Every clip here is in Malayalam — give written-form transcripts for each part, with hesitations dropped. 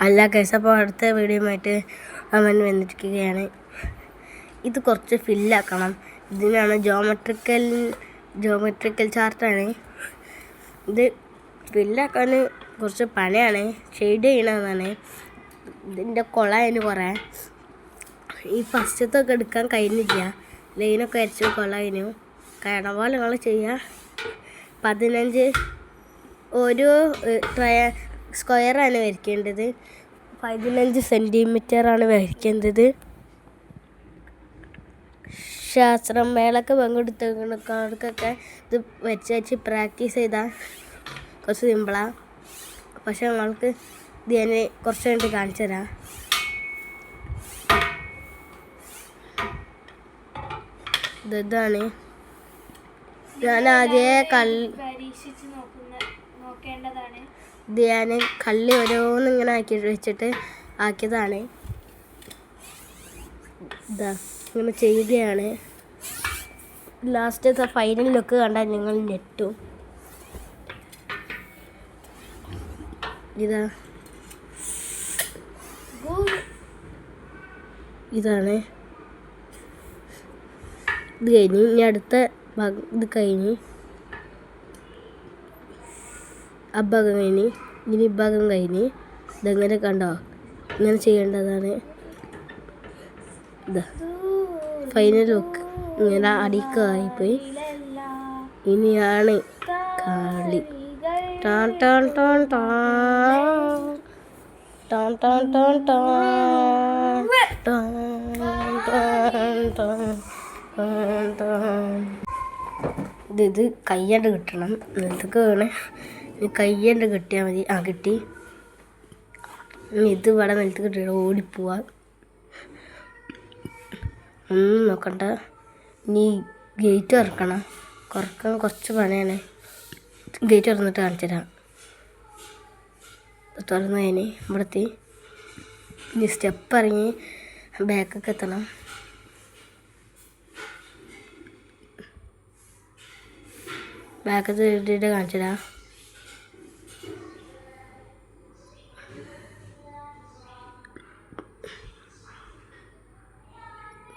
അല്ല കേസ്. അപ്പോൾ അടുത്ത വീഡിയോയുമായിട്ട് അവൻ വന്നിരിക്കുകയാണ്. ഇത് കുറച്ച് ഫില്ലാക്കണം. ഇതിനാണ് ജോമെട്രിക്കൽ ചാർട്ടാണ്. ഇത് ഫില്ലാക്കാൻ കുറച്ച് പണിയാണ്. ഷെയ്ഡ് ചെയ്യണമെന്നാണ്. ഇതിൻ്റെ കൊളായതിന് കുറേ ഈ ഫസ്റ്റത്തൊക്കെ എടുക്കാൻ കഴിഞ്ഞില്ല. ലൈനൊക്കെ അരച്ച് കൊളായതിനു കാരണം പോലെ നിങ്ങൾ ചെയ്യുക. 15 ഒരു സ്ക്വയറാണ് വരയ്ക്കേണ്ടത്. 15 സെൻറ്റിമീറ്ററാണ് വരയ്ക്കേണ്ടത്. ശാസ്ത്രം മേളൊക്കെ പങ്കെടുത്തവർക്കൊക്കെ ഇത് വെച്ച് പ്രാക്ടീസ് ചെയ്താൽ കുറച്ച് സിമ്പിളാണ്. പക്ഷെ നമ്മൾക്ക് ഇത് ഞാൻ കുറച്ച് കഴിഞ്ഞിട്ട് കാണിച്ചു തരാം. ഇതാണ് ഞാൻ ആദ്യം ഇത് ഞാൻ കള്ളി ഓരോന്നും ഇങ്ങനെ വെച്ചിട്ട് ആക്കിയതാണ്. ഇതാ ഇങ്ങനെ ചെയ്യുകയാണ്. ലാസ്റ്റത്തെ ഫൈനൽ ലുക്ക് കണ്ടാൽ നിങ്ങൾ ഞെട്ടും. ഇതാണ് ഇത് കഴിഞ്ഞ് ഇനി അടുത്ത ഭാഗം. ഇത് കഴിഞ്ഞ് ആ ഭാഗം കഴിഞ്ഞ് ഇനി ഈ ഭാഗം കഴിഞ്ഞ് ഇതെങ്ങനെ കണ്ടോ ഇങ്ങനെ ചെയ്യേണ്ടതാണ്. ഇതാ ഫൈനൽ ലുക്ക് ഇങ്ങനെ അടിക്കായിപ്പോയി. ഇനിയാണ് കളി. Tan tan tan tan tan tan tan tan. ഇത് കയ്യണ്ട് കിട്ടണം. എന്തൊക്കെ വേണേ കയ്യണ്ട് കിട്ടിയാൽ മതി. കിട്ടി. ഇത് ഇവിടെ നിലത്ത് കിട്ടിയിട്ട് ഓടിപ്പോവാ. ഒന്നും നോക്കണ്ട. ഇനി ഗേറ്റ് തുറക്കണം. കുറച്ച് പണിയാണ്. ഗേറ്റ് തുറന്നിട്ട് കാണിച്ചു തരാം. തുറന്നു കഴിഞ്ഞ് ഇവിടെത്തി ഇനി സ്റ്റെപ്പ് ഇറങ്ങി ബാക്കൊക്കെ എത്തണം. ബാക്കത്ത് ഇട്ടിട്ട് കാണിച്ചു തരാം.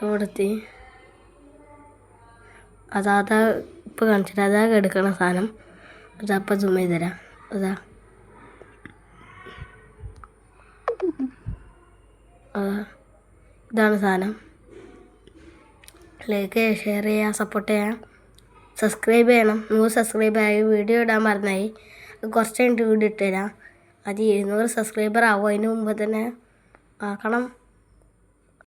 ഇവിടെത്തി അതാ ഇപ്പോൾ കാണിച്ചിട്ട് അതാ എടുക്കണ സാധനം. അതപ്പം സൂം ചെയ്ത് തരാം. ഇതാണ് സാധനം. ലൈക്ക് ചെയ്യുക, ഷെയർ ചെയ്യുക, സപ്പോർട്ട് ചെയ്യുക, സബ്സ്ക്രൈബ് ചെയ്യണം. 100 സബ്സ്ക്രൈബ് ആയി. വീഡിയോ ഇടാൻ മറന്നായി. കുറച്ച് കഴിഞ്ഞിട്ട് വീഡിയോ ഇട്ട് തരാം. അത് 200 സബ്സ്ക്രൈബർ ആവും. അതിന് മുമ്പ് തന്നെ ആക്കണം.